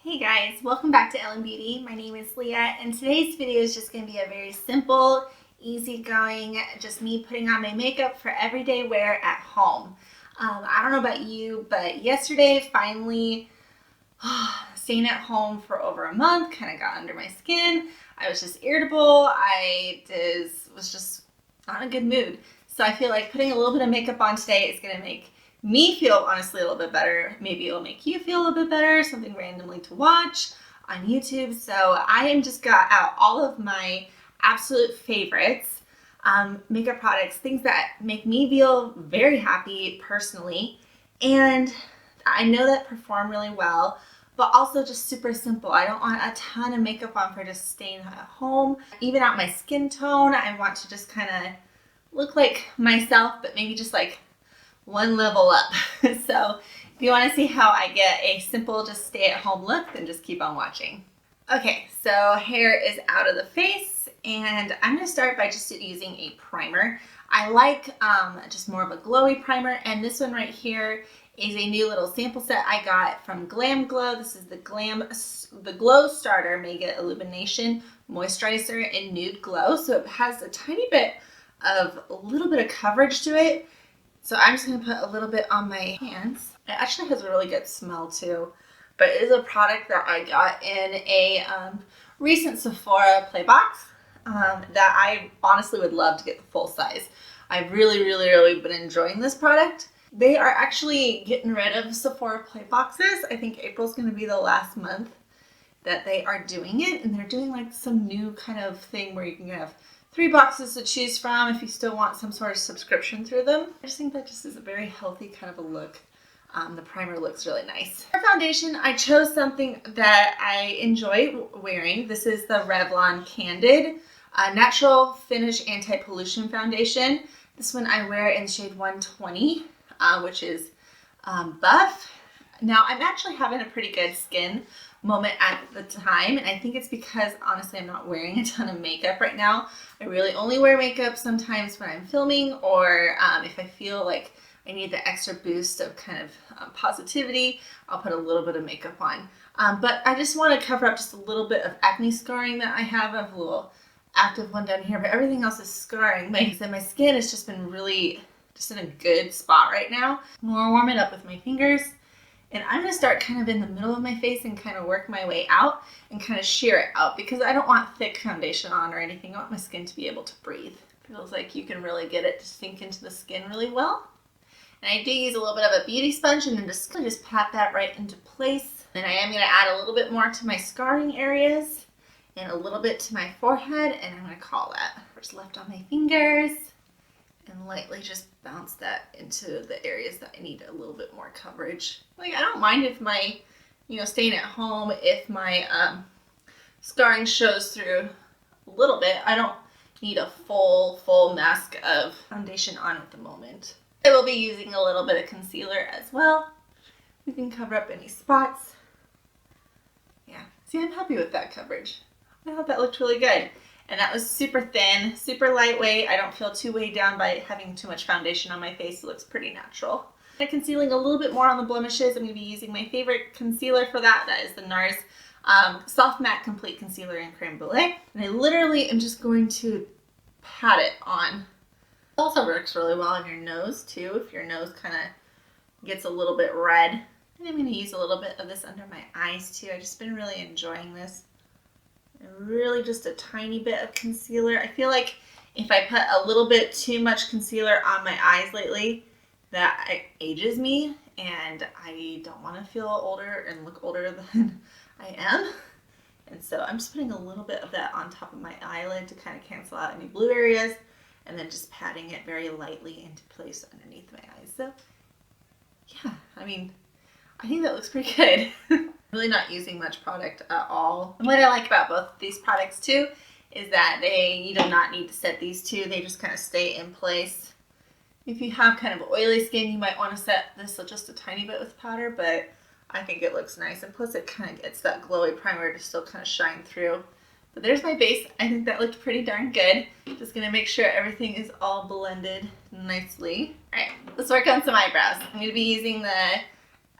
Hey guys, welcome back to Ellen Beauty. My name is Leah and today's video is just going to be a very simple, easygoing, just me putting on my makeup for everyday wear at home. I don't know about you, but yesterday finally staying at home for over a month kind of got under my skin. I was just irritable. I was just not in a good mood. So I feel like putting a little bit of makeup on today is going to make me feel honestly a little bit better. Maybe it'll make you feel a little bit better, something randomly to watch on YouTube. So I am just got out all of my absolute favorites, makeup products, things that make me feel very happy personally. And I know that perform really well, but also just super simple. I don't want a ton of makeup on for just staying at home. Even out my skin tone, I want to just kind of look like myself, but maybe just like one level up. So if you want to see how I get a simple just stay at home look, then just keep on watching. Okay, so hair is out of the face and I'm going to start by just using a primer. I like just more of a glowy primer, and this one right here is a new little sample set I got from GlamGlow. This is the Glowstarter Mega Illumination Moisturizer in Nude Glow. So it has a tiny bit of a little bit of coverage to it. So I'm just going to put a little bit on my hands. It actually has a really good smell too, but it is a product that I got in a recent Sephora play box that I honestly would love to get the full size. I've really been enjoying this product. They are actually getting rid of Sephora play boxes. I think April's going to be the last month that they are doing it, and they're doing like some new kind of thing where you can have 3 boxes to choose from if you still want some sort of subscription through them. I just think that just is a very healthy kind of a look. The primer looks really nice. For foundation, I chose something that I enjoy wearing. This is the Revlon Candid Natural Finish Anti-Pollution Foundation. This one I wear in shade 120, which is buff. Now, I'm actually having a pretty good skin moment at the time, and I think it's because honestly I'm not wearing a ton of makeup right now. I really only wear makeup sometimes when I'm filming, or if I feel like I need the extra boost of kind of positivity, I'll put a little bit of makeup on. But I just want to cover up just a little bit of acne scarring that I have. I have a little active one down here, but everything else is scarring. Like I said, my skin has just been really just in a good spot right now. I'm gonna warm it up with my fingers. And I'm going to start kind of in the middle of my face and kind of work my way out and kind of sheer it out, because I don't want thick foundation on or anything. I want my skin to be able to breathe. It feels like you can really get it to sink into the skin really well. And I do use a little bit of a beauty sponge and then just pat that right into place. And I am going to add a little bit more to my scarring areas and a little bit to my forehead, and I'm going to call that first left on my fingers. And lightly just bounce that into the areas that I need a little bit more coverage. Like, I don't mind if my, staying at home, if my scarring shows through a little bit. I don't need a full mask of foundation on at the moment. I will be using a little bit of concealer as well. We can cover up any spots. Yeah, see, I'm happy with that coverage. I thought that looked really good. And that was super thin, super lightweight. I don't feel too weighed down by having too much foundation on my face. It looks pretty natural. I'm concealing a little bit more on the blemishes. I'm going to be using my favorite concealer for that. That is the Nars Soft Matte Complete Concealer in Creme Brulee. And I literally am just going to pat it on. It also works really well on your nose too, if your nose kind of gets a little bit red. And I'm going to use a little bit of this under my eyes too. I've just been really enjoying this. And really just a tiny bit of concealer. I feel like if I put a little bit too much concealer on my eyes lately, that it ages me, and I don't want to feel older and look older than I am. And so I'm just putting a little bit of that on top of my eyelid to kind of cancel out any blue areas, and then just patting it very lightly into place underneath my eyes. So yeah, I mean, I think that looks pretty good. Really not using much product at all. And what I like about both of these products too is that you do not need to set these two. They just kind of stay in place. If you have kind of oily skin, you might want to set this just a tiny bit with powder, but I think it looks nice. And plus it kind of gets that glowy primer to still kind of shine through. But there's my base. I think that looked pretty darn good. Just going to make sure everything is all blended nicely. All right, let's work on some eyebrows. I'm going to be using the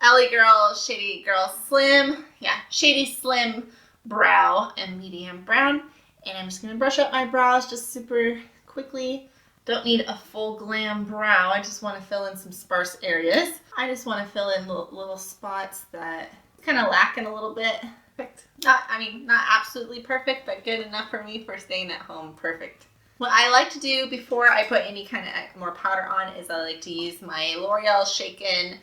LA Girl, Shady Girl Slim. Yeah, Shady Slim Brow and Medium Brown. And I'm just going to brush up my brows just super quickly. Don't need a full glam brow. I just want to fill in some sparse areas. I just want to fill in little spots that kind of lacking a little bit. Perfect. Not absolutely perfect, but good enough for me for staying at home. Perfect. What I like to do before I put any kind of more powder on is I like to use my L'Oreal Shake and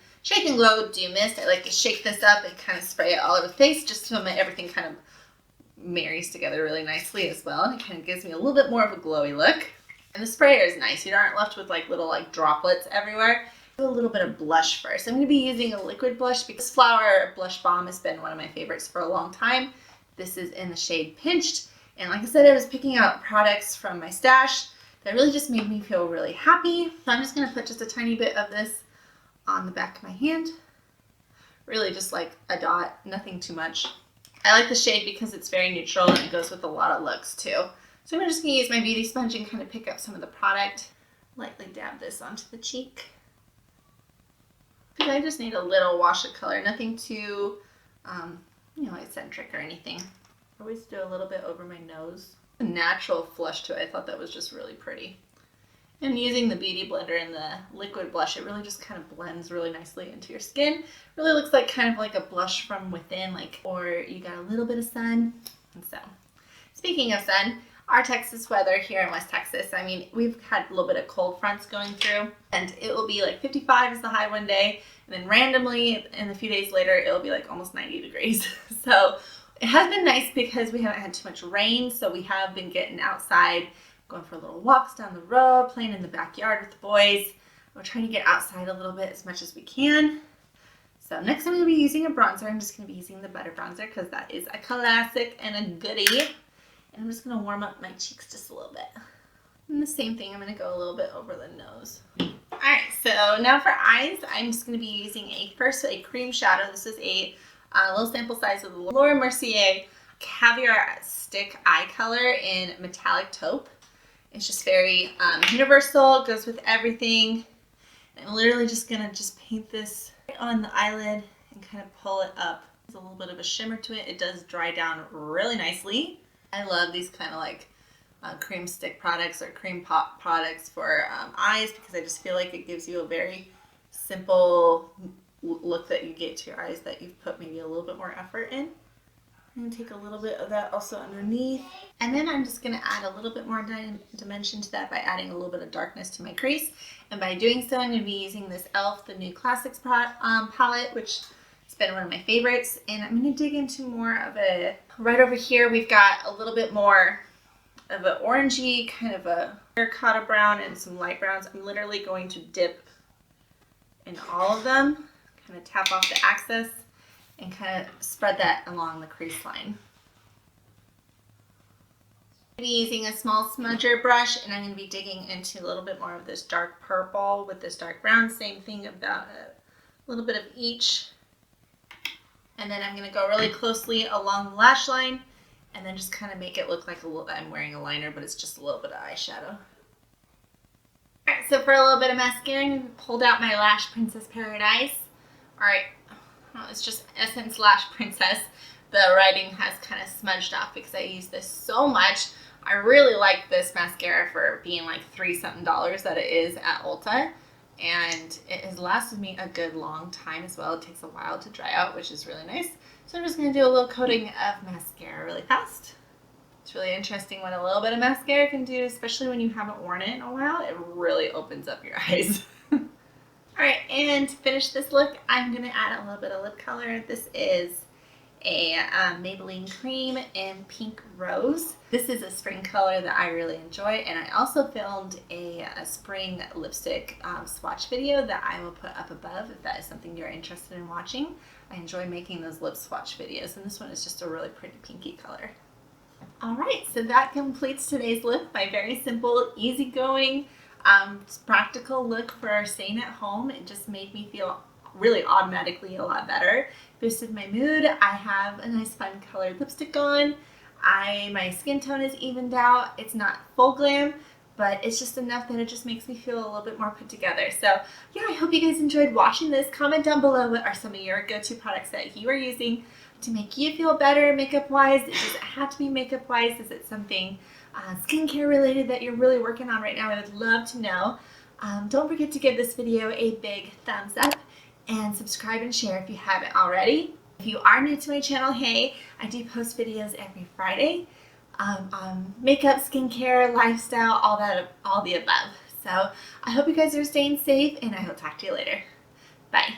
Glow Dew Mist. I like to shake this up and kind of spray it all over the face just so everything kind of marries together really nicely as well. And it kind of gives me a little bit more of a glowy look. And the sprayer is nice. You aren't left with like little droplets everywhere. Do a little bit of blush first. I'm going to be using a liquid blush because Flower Blush Balm has been one of my favorites for a long time. This is in the shade Pinched. And like I said, I was picking out products from my stash that really just made me feel really happy. So I'm just going to put just a tiny bit of this on the back of my hand. Really just like a dot, nothing too much. I like the shade because it's very neutral and it goes with a lot of looks too. So I'm just going to use my beauty sponge and kind of pick up some of the product. Lightly dab this onto the cheek. Because I just need a little wash of color, nothing too, eccentric or anything. I always do a little bit over my nose. A natural flush to it. I thought that was just really pretty. And using the Beauty Blender and the liquid blush, it really just kind of blends really nicely into your skin. Really looks like kind of like a blush from within, or you got a little bit of sun. And so, speaking of sun, our Texas weather here in West Texas, we've had a little bit of cold fronts going through, and it will be like 55 is the high one day, and then randomly, and a few days later, it'll be like almost 90 degrees. So it has been nice because we haven't had too much rain, so we have been getting outside, going for little walks down the road, playing in the backyard with the boys. We're trying to get outside a little bit as much as we can. So next I'm going to be using a bronzer. I'm just going to be using the Butter Bronzer because that is a classic and a goodie. And I'm just going to warm up my cheeks just a little bit. And the same thing, I'm going to go a little bit over the nose. Alright, so now for eyes, I'm just going to be using a cream shadow. This is a little sample size of the Mercier Caviar Stick Eye Color in Metallic Taupe. It's just very universal, it goes with everything. And I'm literally just going to paint this on the eyelid and kind of pull it up. There's a little bit of a shimmer to it. It does dry down really nicely. I love these kind of cream stick products or cream pop products for eyes because I just feel like it gives you a very simple look that you get to your eyes that you've put maybe a little bit more effort in. I'm going to take a little bit of that also underneath. And then I'm just going to add a little bit more dimension to that by adding a little bit of darkness to my crease. And by doing so, I'm going to be using this e.l.f. The New Classics palette, which has been one of my favorites. And I'm going to dig into more of a... Right over here, we've got a little bit more of an orangey, kind of a terracotta brown and some light browns. I'm literally going to dip in all of them, kind of tap off the excess, and kind of spread that along the crease line. I'm going to be using a small smudger brush, and I'm going to be digging into a little bit more of this dark purple with this dark brown. Same thing, about a little bit of each. And then I'm going to go really closely along the lash line and then just kind of make it look like I'm wearing a liner, but it's just a little bit of eyeshadow. Alright, so for a little bit of mascara, I pulled out my Lash Princess Paradise. Alright, it's just Essence Lash Princess. The writing has kind of smudged off because I use this so much. I really like this mascara for being like $3 something that it is at Ulta. And it has lasted me a good long time as well. It takes a while to dry out, which is really nice. So I'm just going to do a little coating of mascara really fast. It's really interesting what a little bit of mascara can do, especially when you haven't worn it in a while. It really opens up your eyes. Alright, and to finish this look, I'm going to add a little bit of lip color. This is a Maybelline Creme in Pink Rose. This is a spring color that I really enjoy, and I also filmed a spring lipstick swatch video that I will put up above if that is something you're interested in watching. I enjoy making those lip swatch videos, and this one is just a really pretty pinky color. Alright, so that completes today's look. My very simple, easygoing, practical look for staying at home. It just made me feel really automatically a lot better. Boosted my mood. I have a nice fun colored lipstick on. My skin tone is evened out. It's not full glam, but it's just enough that it just makes me feel a little bit more put together. So yeah, I hope you guys enjoyed watching this. Comment down below what are some of your go-to products that you are using to make you feel better makeup-wise. Does it have to be makeup-wise? Is it something skincare related that you're really working on right now? I would love to know. Don't forget to give this video a big thumbs up and subscribe and share if you haven't already. If you are new to my channel, hey, I do post videos every Friday on makeup, skincare, lifestyle, all the above. So I hope you guys are staying safe, and I will talk to you later. Bye.